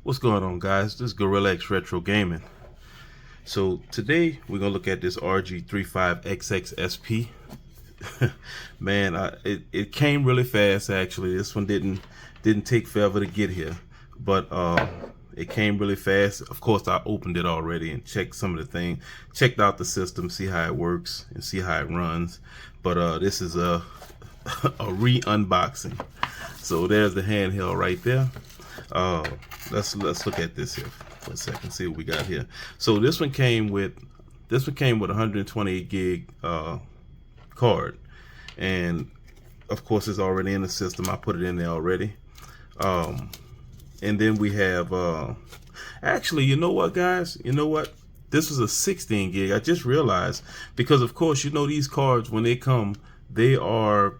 What's going on, guys? This is Gorilla X Retro Gaming. So today we're gonna look at this RG35XXSP. Man, it came really fast. Actually, this one didn't take forever to get here, but it came really fast. Of course, I opened it already and checked some of the things, checked out the system, see how it works and see how it runs. But this is a a re-unboxing. So there's the handheld right there. Let's look at this here for a second, see what we got here. So this one came with 128 gig card, and of course it's already in the system. I put it in there already. And then we have actually, you know what, guys, you know what, this was a 16 gig. I just realized, because of course, you know, these cards when they come, they are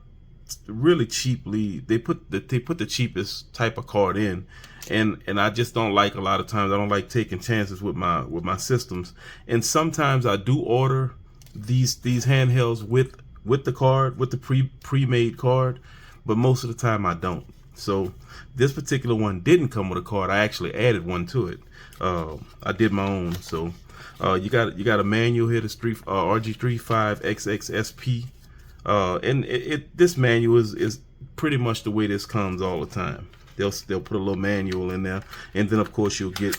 really cheaply, they put the cheapest type of card in, and I just don't like, a lot of times I don't like taking chances with my systems. And sometimes I do order these handhelds with the card, with the pre-made card, but most of the time I don't. So this particular one didn't come with a card. I actually added one to it. I did my own. So you got a manual here, this RG35XXSP. And this manual is pretty much the way this comes all the time. They'll put a little manual in there, and then of course you'll get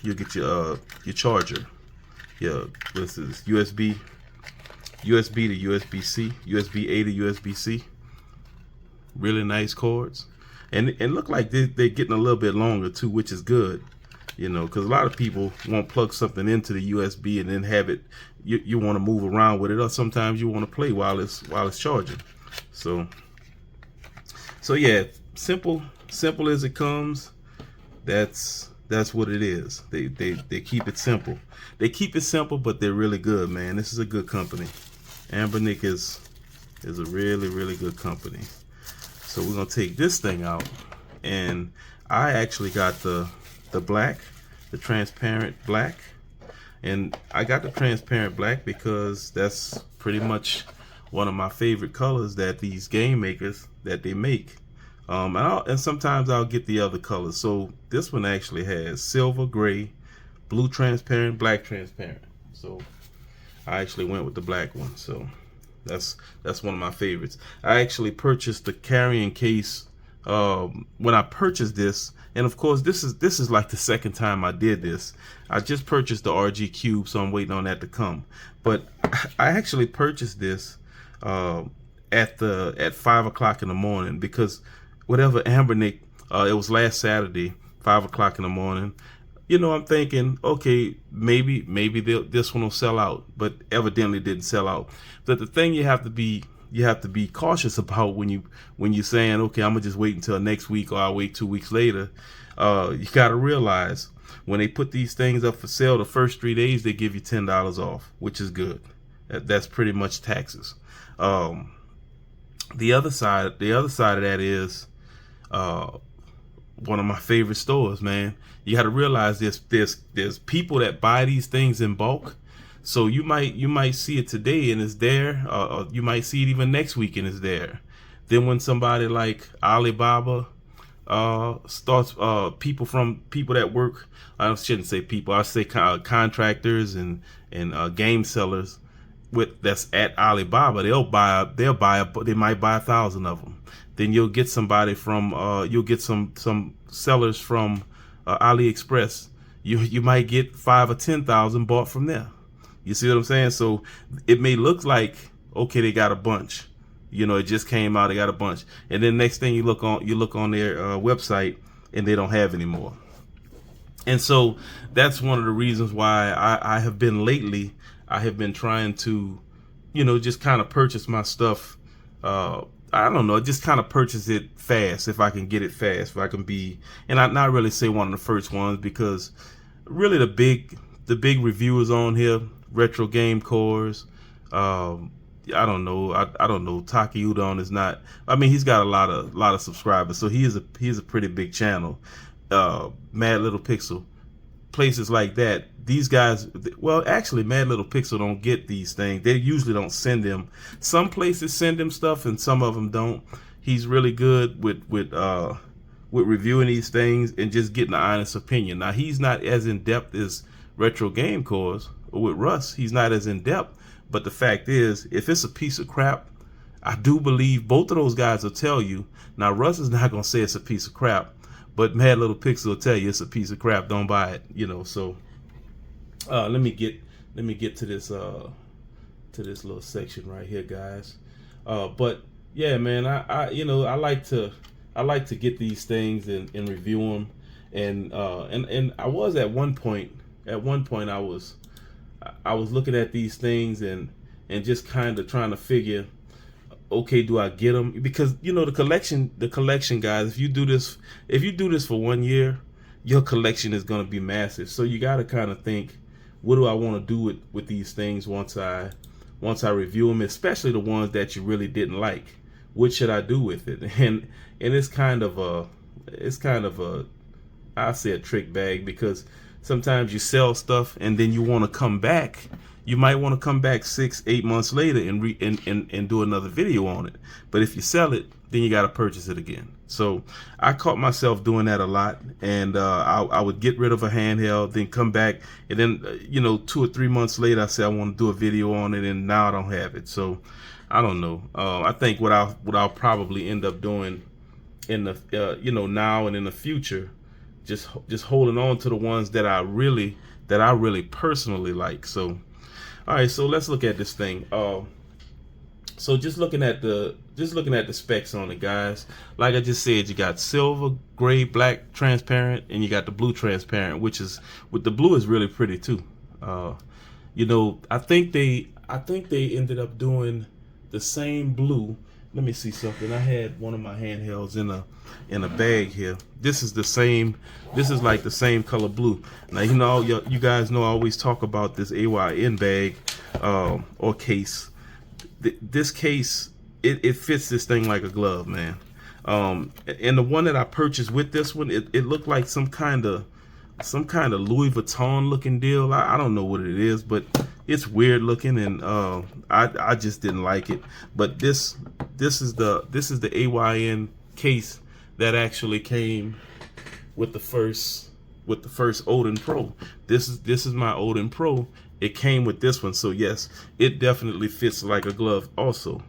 your charger. Yeah, this is USB to USB-C, USB-A to USB-C. Really nice cords, and look like they're getting a little bit longer too, which is good. You know, because a lot of people won't plug something into the USB and then have it. You want to move around with it, or sometimes you want to play while it's charging. So yeah, simple as it comes. That's what it is. They keep it simple. They keep it simple, but they're really good, man. This is a good company. Anbernic is a really good company. So we're gonna take this thing out, and I actually got the black, the transparent black. And I got the transparent black because that's pretty much one of my favorite colors that these game makers that they make. And sometimes I'll get the other colors. So this one actually has silver, gray, blue transparent, black transparent. So I actually went with the black one. So that's one of my favorites. I actually purchased the carrying case when I purchased this, and of course this is like the second time I did this. I just purchased the RG Cube, so I'm waiting on that to come. But I actually purchased this at 5 o'clock in the morning, because whatever Anbernic, it was last Saturday, 5 o'clock in the morning. You know, I'm thinking, okay, maybe this one will sell out, but evidently didn't sell out. But the thing you have to be cautious about when you're saying, okay, I'm gonna just wait until next week, or I'll wait 2 weeks later. You gotta realize, when they put these things up for sale, the first 3 days they give you $10 off, which is good. That's pretty much taxes. The other side of that is one of my favorite stores, man. You gotta realize there's people that buy these things in bulk. So you might see it today and it's there, or you might see it even next week and it's there. Then when somebody like Alibaba starts, people that work, I shouldn't say people, I say contractors and game sellers that's at Alibaba, they might buy 1,000 of them. Then you'll get somebody from you'll get some sellers from AliExpress. You might get 5 or 10,000 bought from there. You see what I'm saying? So it may look like, okay, they got a bunch. You know, it just came out, they got a bunch. And then next thing you look on their website, and they don't have any more. And so that's one of the reasons why I have been trying to, you know, just kind of purchase my stuff. I don't know, just kind of purchase it fast if I can get it fast. If I can be, and I not really say one of the first ones, because really the big reviewers on here, Retro Game Cores, I don't know, Taki Udon is not, I mean, he's got a lot of subscribers, so he is a pretty big channel. Mad Little Pixel, places like that, these guys, well, actually Mad Little Pixel don't get these things. They usually don't send them. Some places send him stuff and some of them don't. He's really good with with reviewing these things and just getting an honest opinion. Now, he's not as in depth as Retro Game Cores, or with Russ, he's not as in depth. But the fact is, if it's a piece of crap, I do believe both of those guys will tell you. Now, Russ is not gonna say it's a piece of crap, but Mad Little Pixel will tell you it's a piece of crap. Don't buy it, you know. So let me get to this little section right here, guys. But yeah, man, I you know, I like to get these things and review them, and I was at one point I was looking at these things and just kind of trying to figure, okay, do I get them? Because, you know, the collection guys, if you do this for 1 year, your collection is going to be massive. So you got to kind of think, what do I want to do with these things once I review them, especially the ones that you really didn't like. What should I do with it? And it's kind of a I say a trick bag, because sometimes you sell stuff and then you want to come back. You might want to come back 6-8 months later and do another video on it. But if you sell it, then you got to purchase it again. So I caught myself doing that a lot, and I would get rid of a handheld, then come back, and then 2 or 3 months later, I say I want to do a video on it, and now I don't have it. So I don't know. I think what I'll probably end up doing in the now and in the future, just holding on to the ones that I really personally like. So all right, so let's look at this thing. So just looking at the specs on it, guys. Like I just said, you got silver, gray, black, transparent, and you got the blue transparent, which is, with the blue is really pretty too. I think they ended up doing the same blue. Let me see something. I had one of my handhelds in a bag here. This is like the same color blue. Now, you guys know I always talk about this AYN bag or case. This case, it fits this thing like a glove, man. And the one that I purchased with this one, it looked like some kind of Louis Vuitton looking deal. I don't know what it is, but it's weird looking, and I just didn't like it. But this is the AYN case that actually came with the first Odin Pro. This is my Odin Pro. It came with this one, so yes, it definitely fits like a glove also.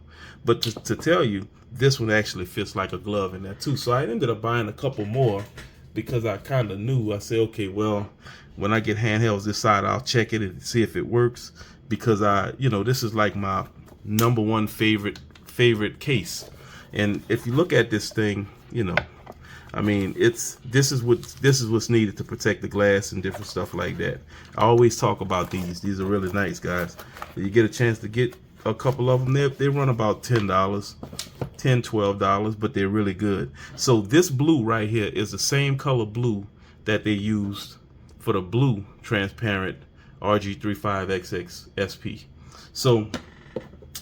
But to tell you, this one actually fits like a glove in that too. So I ended up buying a couple more, because I kind of knew. I said, okay, well, when I get handhelds this side, I'll check it and see if it works, because this is like my number one favorite case. And if you look at this thing, I mean, this is what's needed to protect the glass and different stuff like that. I always talk about these. These are really nice, guys. If you get a chance to get a couple of them, they run about $10, $12, but they're really good. So this blue right here is the same color blue that they used for the blue transparent RG35XXSP. So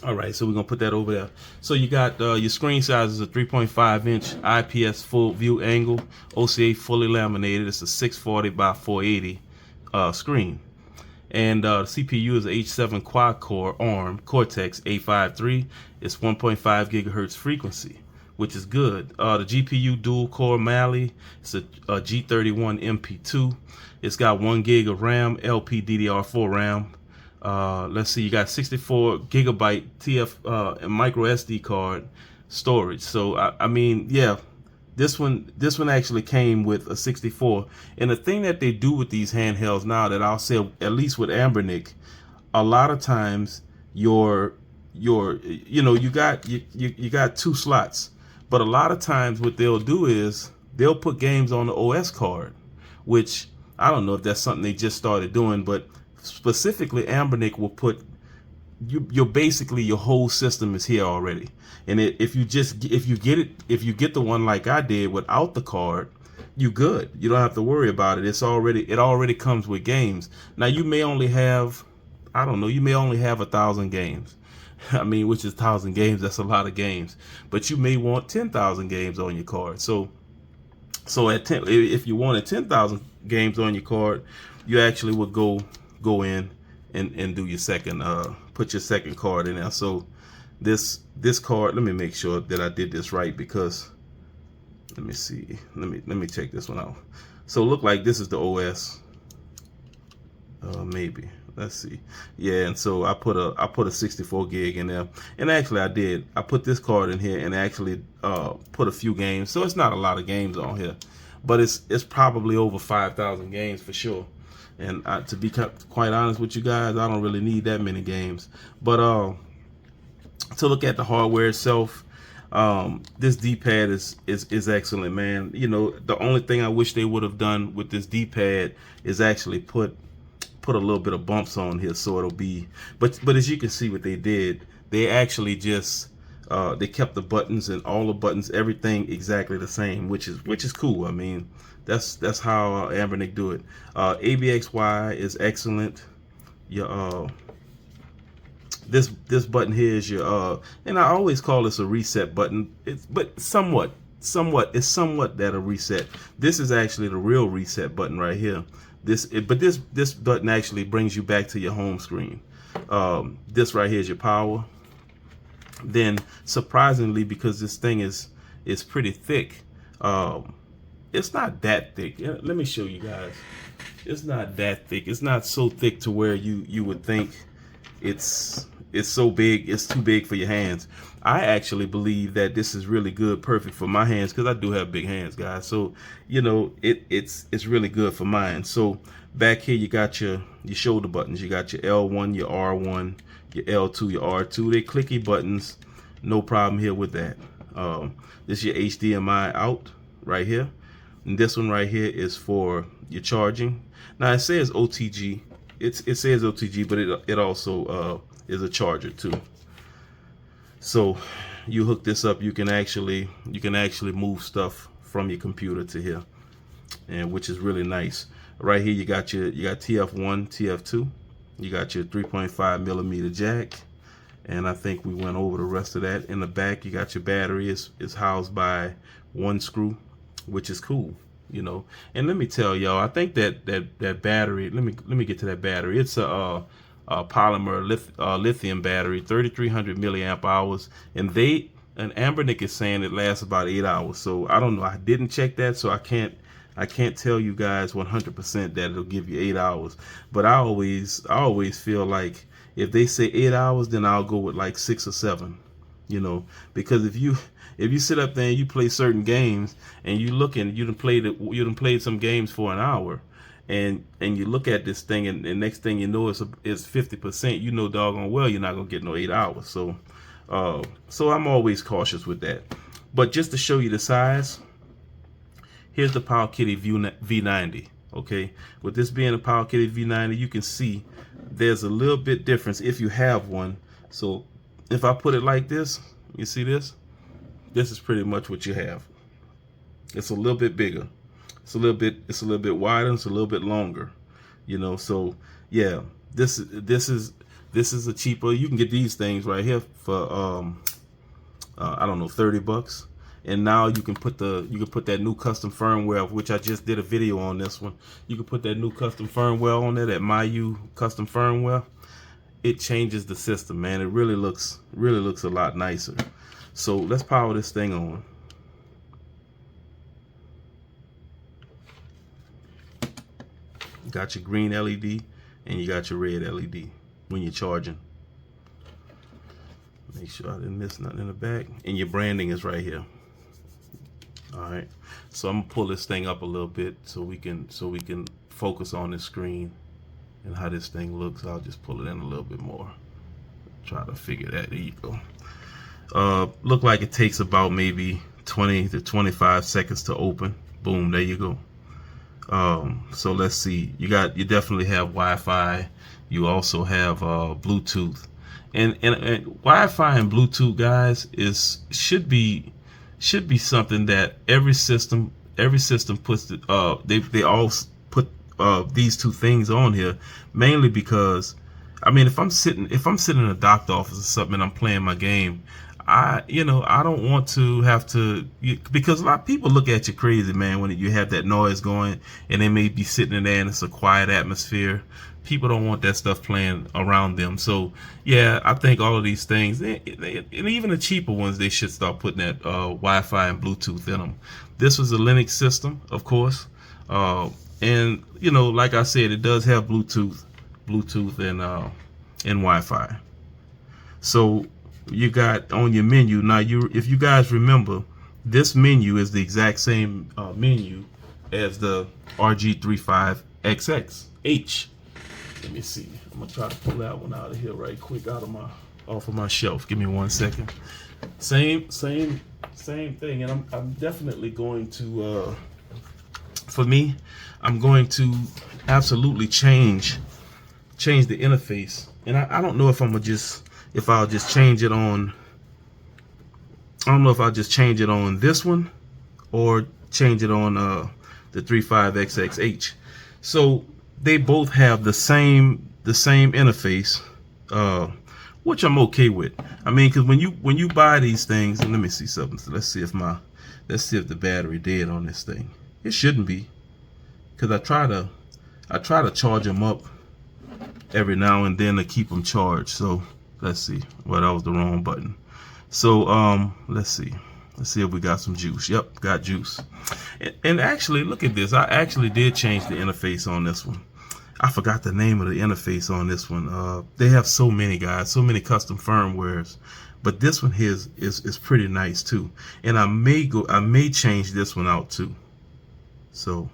all right, so we're gonna put that over there. So you got your screen size is a 3.5 inch IPS full view angle, OCA fully laminated. It's a 640 by 480 screen. And the CPU is a H7 quad core ARM Cortex A53. It's 1.5 gigahertz frequency, which is good. The GPU dual core Mali. It's a G31 MP2. It's got 1 gig of RAM, LPDDR4 RAM. Let's see, you got 64 gigabyte TF micro SD card storage. So I mean, yeah, this one actually came with a 64. And the thing that they do with these handhelds now, that I'll say, at least with Ambernic, a lot of times you got 2 slots, but a lot of times what they'll do is they'll put games on the OS card, which I don't know if that's something they just started doing, but specifically Ambernic will put your whole system is here already. And if you get the one like I did without the card, you good. You don't have to worry about it. It already comes with games. Now you may only have, I don't know, you may only have 1,000 games. I mean, which is 1,000 games, that's a lot of games. But you may want 10,000 games on your card. So if you wanted 10,000 games on your card, you actually would go in and do your second, put your second card in there. So this card, let me make sure that I did this right, because Let me see. Let me check this one out. So look like this is the OS. Maybe. Let's see. Yeah, and so I put a 64 gig in there, and actually I did. I put this card in here and actually put a few games. So it's not a lot of games on here, but it's probably over 5,000 games for sure. And to be quite honest with you guys, I don't really need that many games. But to look at the hardware itself, this D-pad is excellent, man. You know, the only thing I wish they would have done with this D-pad is actually put a little bit of bumps on here, so it'll be. But as you can see, what they did, they actually just they kept the buttons and all the buttons, everything exactly the same, which is cool. I mean, that's how Anbernic do it. ABXY is excellent. Your this button here is your and I always call this a reset button. But somewhat it's somewhat that a reset. This is actually the real reset button right here. This button actually brings you back to your home screen. This right here is your power. Then surprisingly, because this thing is pretty thick, it's not that thick. Let me show you guys. It's not that thick. It's not so thick to where you would think it's so big, it's too big for your hands. I actually believe that this is really good, perfect for my hands, because I do have big hands, guys. So, you know, it's really good for mine. So back here you got your shoulder buttons. You got your L1, your R1, your L2, your R2. They clicky buttons, no problem here with that. This is your HDMI out right here. And this one right here is for your charging. Now it says OTG. It says OTG, but it also is a charger too. So you hook this up, you can actually move stuff from your computer to here, and which is really nice. Right here you got TF1, TF2, you got your 3.5 millimeter jack, and I think we went over the rest of that. In the back you got your battery. It's housed by one screw, which is cool, you know. And let me tell y'all, I think that battery, let me get to that battery. It's a polymer lithium battery, 3,300 milliamp hours, and Anbernic is saying it lasts about 8 hours. So I don't know, I didn't check that, so I can't tell you guys 100% that it'll give you 8 hours. But I always feel like if they say 8 hours, then I'll go with like 6 or 7, you know, because if you sit up there and you play certain games and you look and you done played some games for an hour, and you look at this thing, and the next thing you know it's 50%, you know doggone well you're not gonna get no 8 hours. So I'm always cautious with that. But just to show you the size, here's the Powkiddy V90. Okay, with this being a Powkiddy V90, you can see there's a little bit difference if you have one. So if I put it like this, you see this is pretty much what you have. It's a little bit bigger. It's a little bit wider. It's a little bit longer, you know. So yeah, this is a cheaper. You can get these things right here for I don't know, $30. And now you can put that new custom firmware, which I just did a video on this one. You can put that new custom firmware on there, that MyU custom firmware. It changes the system, man. It really looks a lot nicer. So let's power this thing on. You got your green LED and you got your red LED when you're charging. Make sure I didn't miss nothing in the back. And your branding is right here. Alright. So I'm gonna pull this thing up a little bit so we can focus on the screen and how this thing looks. I'll just pull it in a little bit more. Try to figure that. There you go. Look like it takes about maybe 20 to 25 seconds to open. Boom, there you go. So let's see, you definitely have Wi-Fi. You also have Bluetooth, and Wi-Fi and Bluetooth, guys, should be something that every system puts. They all put these two things on here, mainly because, I mean, if I'm sitting in a doctor office or something and I'm playing my game, I don't want to have to, because a lot of people look at you crazy, man, when you have that noise going and they may be sitting in there and it's a quiet atmosphere. People don't want that stuff playing around them. So yeah, I think all of these things, and even the cheaper ones, they should start putting that Wi-Fi and Bluetooth in them. This was a Linux system, of course, and like I said, it does have Bluetooth and Wi-Fi. So you got on your menu now. If you guys remember, this menu is the exact same menu as the RG35XXH. Let me see. I'm gonna try to pull that one out of here right quick, off of my shelf. Give me 1 second. Same thing, and I'm definitely going to. For me, I'm going to absolutely change the interface, and I don't know if I'll just change it on. I don't know if I'll just change it on this one or change it on the 35XXH. So they both have the same interface, which I'm okay with. I mean, because when you buy these things, and let me see something. So let's see if the battery dead on this thing. It shouldn't be, because I try to charge them up every now and then to keep them charged. So let's see. Well, that was the wrong button. So let's see if we got some juice. Yep, got juice. And actually, look at this. I actually did change the interface on this one. I forgot the name of the interface on this one. They have so many, guys, so many custom firmwares, but this one here is pretty nice too. And I may change this one out too. So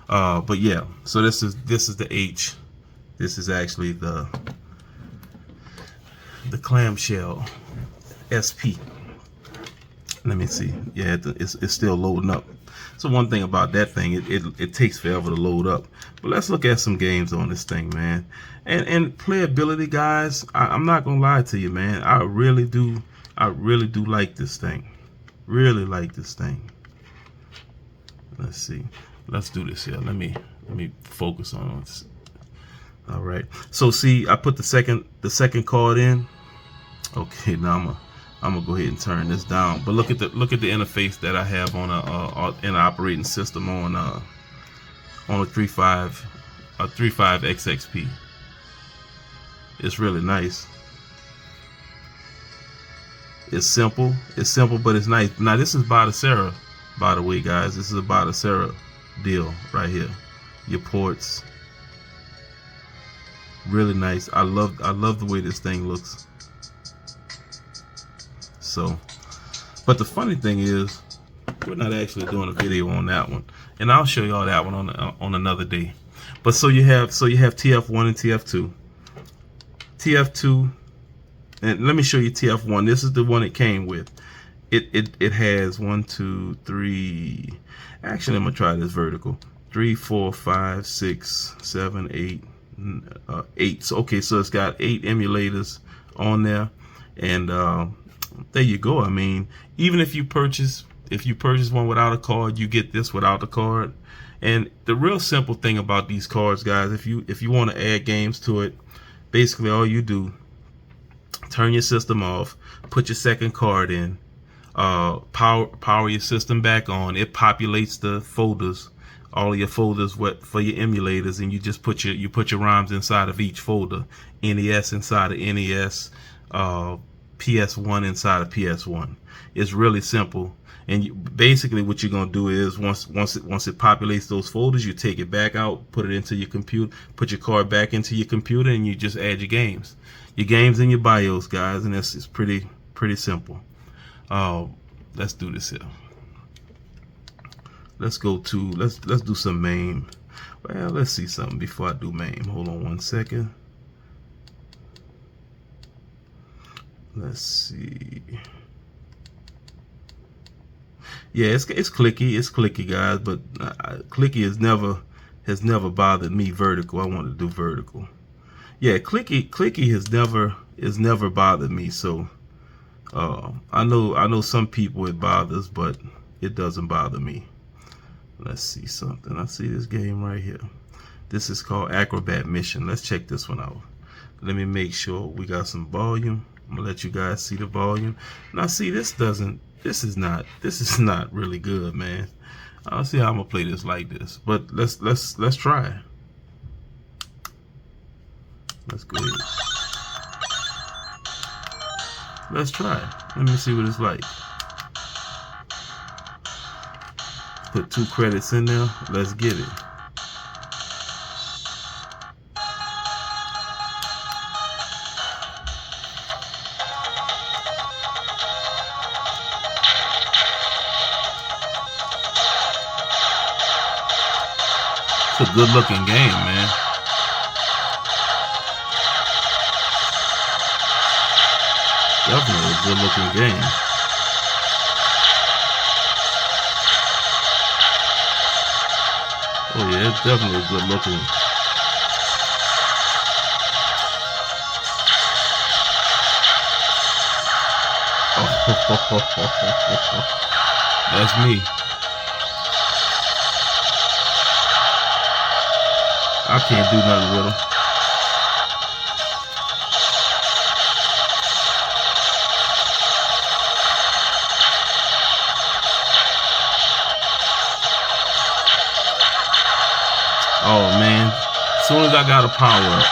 but yeah, so this is the H. This is actually the clamshell SP. Let me see. Yeah, it's still loading up. So one thing about that thing, it takes forever to load up. But let's look at some games on this thing, man. And playability, guys, I'm not gonna lie to you, man. I really do like this thing. Really like this thing. Let's see. Let's do this here. Let me focus on this. All right. So see, I put the second card in. Okay, now I'm gonna go ahead and turn this down. But look at the interface that I have on an operating system on a 35XXSP. It's really nice. It's simple, but it's nice. Now this is Botacera, by the way, guys. This is a Botacera deal right here. Your ports, really nice. I love the way this thing looks. So, but the funny thing is, we're not actually doing a video on that one, and I'll show y'all that one on another day. But so you have TF1 and TF2. TF2, and let me show you TF1. This is the one it came with. It has 1, 2, 3. Actually, I'm gonna try this vertical. 3, 4, 5, 6, 7, 8, 8. So okay, so it's got 8 emulators on there, and there you go. I mean, even if you purchase one without a card, you get this without the card. And the real simple thing about these cards, guys, if you want to add games to it, basically all you do, turn your system off, put your second card in, power your system back on. It populates the folders, all of your folders for your emulators, and you just put your ROMs inside of each folder. NES inside of NES, PS1 inside of PS1. It's really simple. And basically what you're gonna do is once it populates those folders, you take it back out, put it into your computer, put your card back into your computer, and you just add your games in your BIOS, guys. And it's pretty simple. Let's do this here. Let's do some MAME. Well, let's see something before I do MAME. Hold on 1 second. Let's see. Yeah, it's clicky, guys, but clicky has never bothered me. Vertical, I want to do vertical. Yeah, clicky has never bothered me. So I know some people it bothers, but it doesn't bother me. Let's see something. I see this game right here. This is called Acrobat Mission. Let's check this one out. Let me make sure we got some volume. I'm gonna let you guys see the volume. Now see, this is not really good, man. I'll see how I'm gonna play this like this. But let's try. Let's go ahead. Let's try. Let me see what it's like. Put 2 credits in there. Let's get it. It's a good looking game, man. Definitely a good looking game. Oh yeah, it's definitely a good looking. That's me. I can't do nothing with them. Oh man, as soon as I got a power up.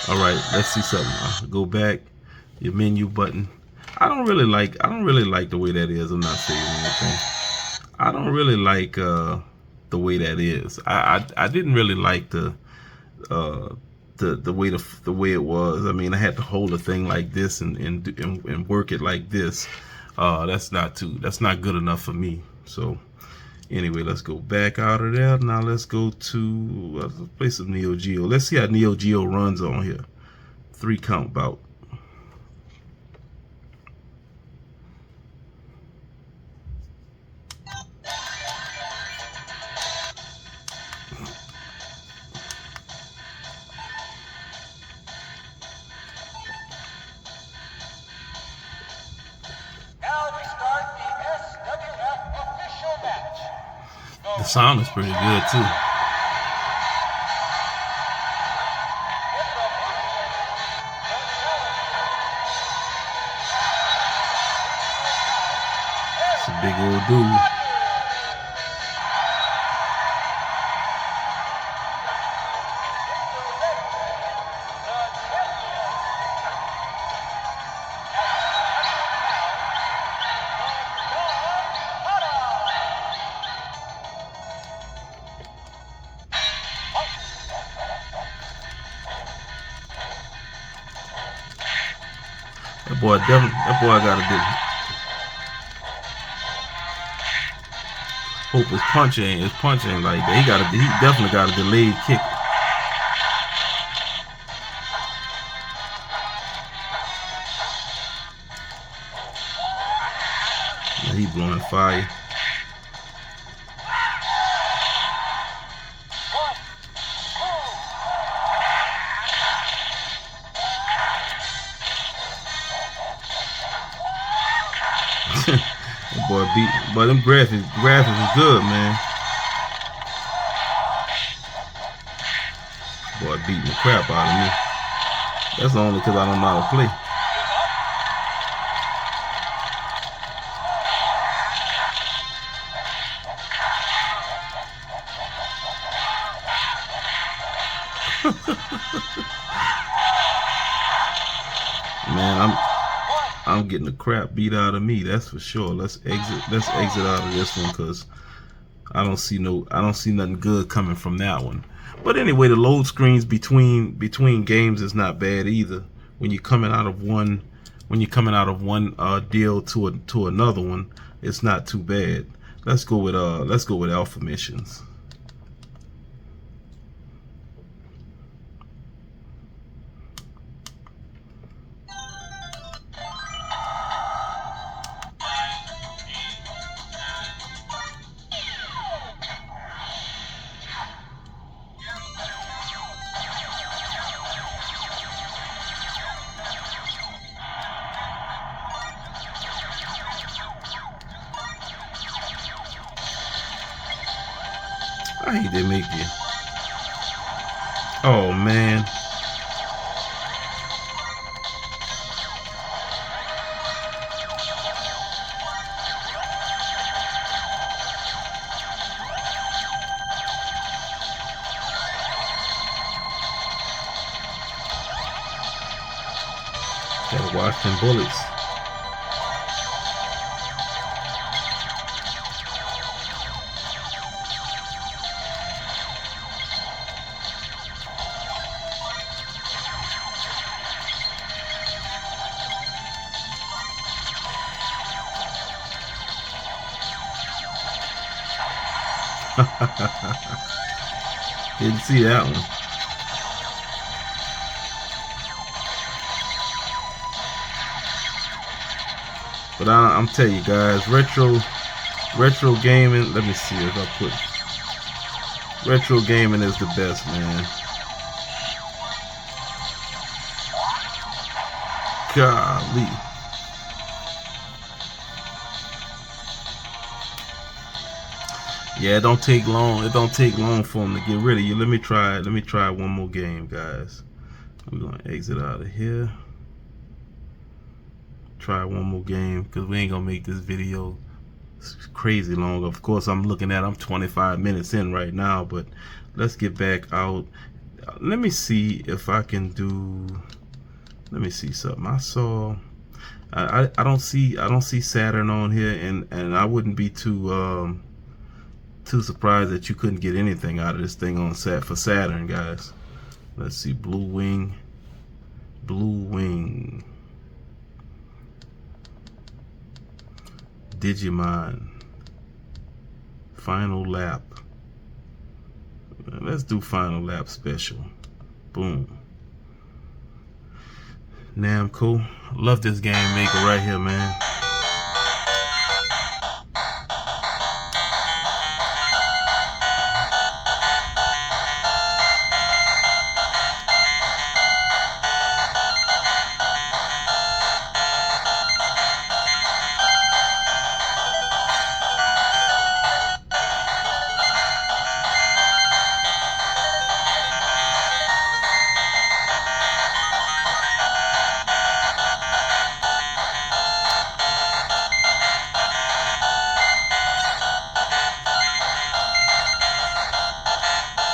All right, let's see something. I'll go back, your menu button. I don't really like the way that is. I'm not saving anything. I don't really like the way that is. I didn't really like the way it was. I mean, I had to hold a thing like this and work it like this. That's not good enough for me. So anyway, let's go back out of there. Now let's go to let's play some Neo Geo. Let's see how Neo Geo runs on here. 3 count bout. The sound is pretty good too. It's a big old dude. That boy got a good. Hope his punch ain't like that. He definitely got a delayed kick. Now he blowing fire. That boy but them graphics is good, man. Boy beating the crap out of me. That's only because I don't know how to play. Man, I'm getting the crap beat out of me, that's for sure. Let's exit out of this one because I don't see nothing good coming from that one. But anyway, the load screens between games is not bad either. When you're coming out of one deal to another one, it's not too bad. Let's go with Alpha Missions. I hate they make you. Oh man. Gotta watch them bullets. Didn't see that one. But I'm telling you guys, retro gaming. Let me see if I put retro gaming is the best, man. Golly. Yeah, it don't take long. It don't take long for them to get rid of you. Let me try. Let me try one more game, guys. We're gonna exit out of here. Try one more game because we ain't gonna make this video crazy long. Of course, I'm 25 minutes in right now, but let's get back out. Let me see if I can do. Let me see something. I saw. I don't see Saturn on here, and I wouldn't be too surprised that you couldn't get anything out of this thing on for Saturn, guys. Let's see, Blue Wing, Digimon, Final Lap. Let's do Final Lap Special. Boom. Namco. Love this game maker right here, man.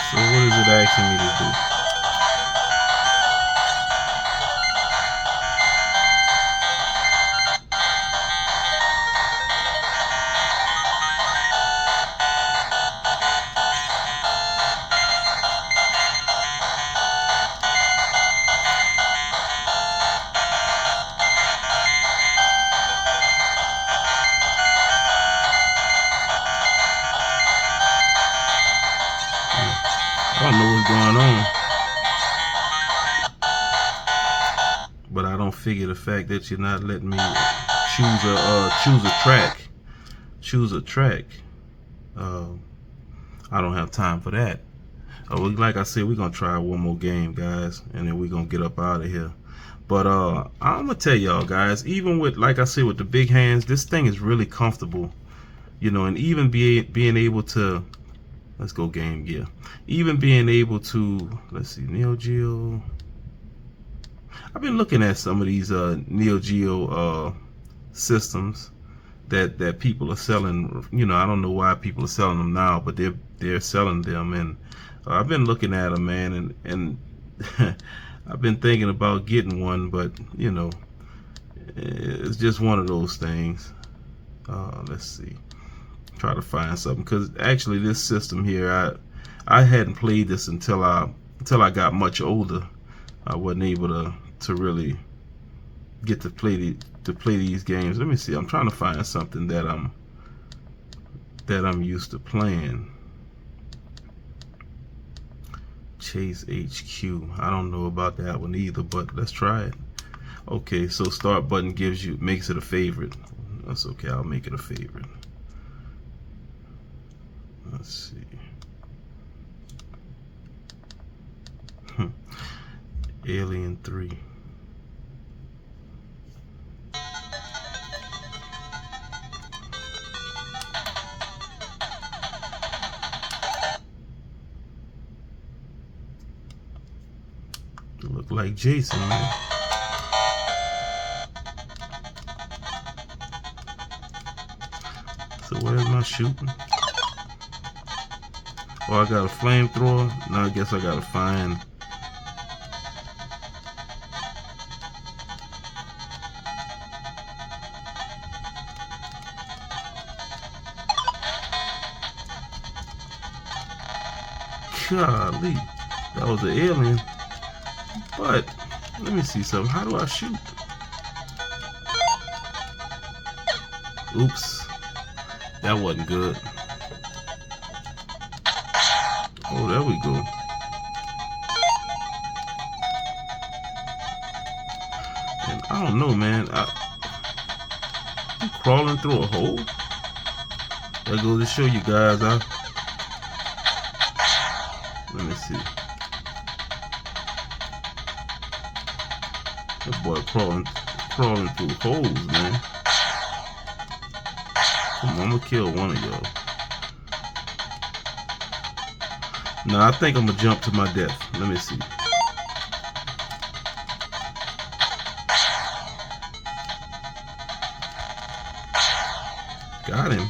So what is it asking me to do? I don't know what's going on, but I don't figure the fact that you're not letting me choose a track. Choose a track. I don't have time for that. Like I said, we're gonna try one more game, guys, and then we're gonna get up out of here. But I'm gonna tell y'all, guys, even with, like I said, with the big hands, this thing is really comfortable, you know, and even being able to, let's go Game Gear, even being able to, let's see, Neo Geo. I've been looking at some of these Neo Geo systems that people are selling. You know, I don't know why people are selling them now, but they're selling them, and I've been looking at them, man, and I've been thinking about getting one, but you know, it's just one of those things. Let's see, try to find something, because actually this system here, I hadn't played this until I got much older. I wasn't able to really get to play these games. Let me see. I'm trying to find something that I'm used to playing. Chase HQ. I don't know about that one either, but let's try it. Okay, so start button makes it a favorite. That's okay. I'll make it a favorite. Let's see. Alien 3. look like Jason, man. So where's my shooting? Oh, I got a flamethrower. Now I guess I gotta find. Golly, that was an alien. But let me see something. How do I shoot? Oops, that wasn't good. Oh, there we go. And I don't know, man. I'm crawling through a hole. That goes to show you guys. Let me see. That boy crawling through holes, man. Come on, I'm gonna kill one of y'all. Nah, I think I'm gonna jump to my death. Let me see. Got him.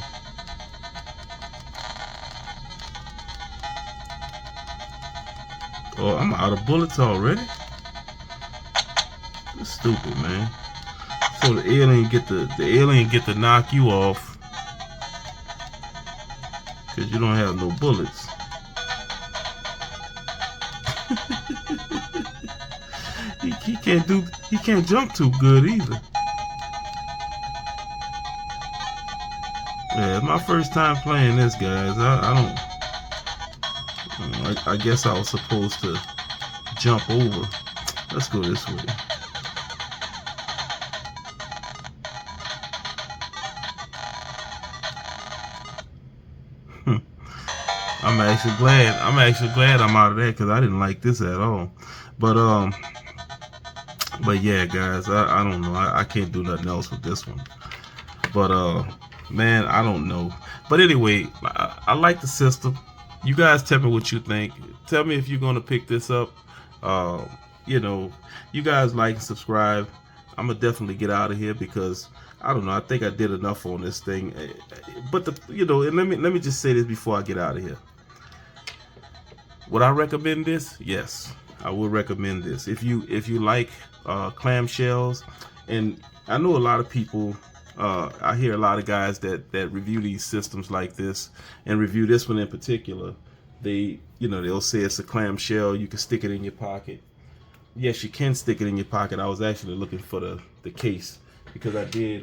Oh, I'm out of bullets already. That's stupid, man. So the alien get to knock you off because you don't have no bullets. he can't jump too good either. Yeah, it's my first time playing this, guys. I guess I was supposed to jump over. Let's go this way. I'm actually glad I'm out of there because I didn't like this at all. But yeah, guys, I don't know. I can't do nothing else with this one. But man, I don't know. But anyway, I like the system. You guys tell me what you think. Tell me if you're gonna pick this up. You know, you guys like and subscribe. I'm gonna definitely get out of here because I don't know. I think I did enough on this thing. But and let me just say this before I get out of here. Would I recommend this? Yes, I would recommend this. If you like clamshells, and I know a lot of people. I hear a lot of guys that review these systems like this and review this one in particular. They'll say it's a clamshell. You can stick it in your pocket. Yes, you can stick it in your pocket. I was actually looking for the case because I did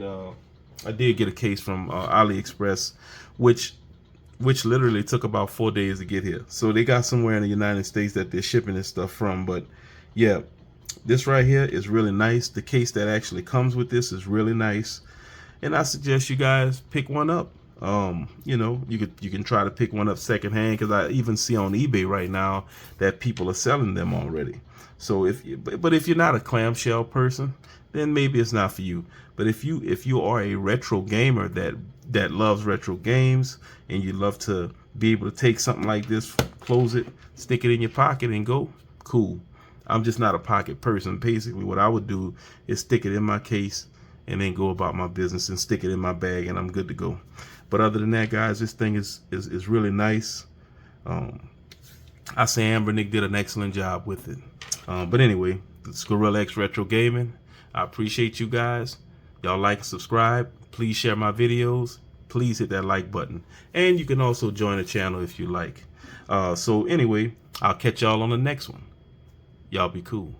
get a case from AliExpress, which literally took about 4 days to get here. So they got somewhere in the United States that they're shipping this stuff from. But yeah, this right here is really nice. The case that actually comes with this is really nice. And I suggest you guys pick one up. You can try to pick one up secondhand because I even see on eBay right now that people are selling them already. So if you're not a clamshell person, then maybe it's not for you. But if you are a retro gamer that loves retro games and you love to be able to take something like this, close it, stick it in your pocket and go, cool. I'm just not a pocket person. Basically, what I would do is stick it in my case and then go about my business and stick it in my bag and I'm good to go. But other than that, guys, this thing is really nice. I say Amber Nick did an excellent job with it. But anyway, it's Gorilla X Retro Gaming. I appreciate you guys. Y'all like and subscribe. Please share my videos. Please hit that like button. And you can also join the channel if you like. So anyway, I'll catch y'all on the next one. Y'all be cool.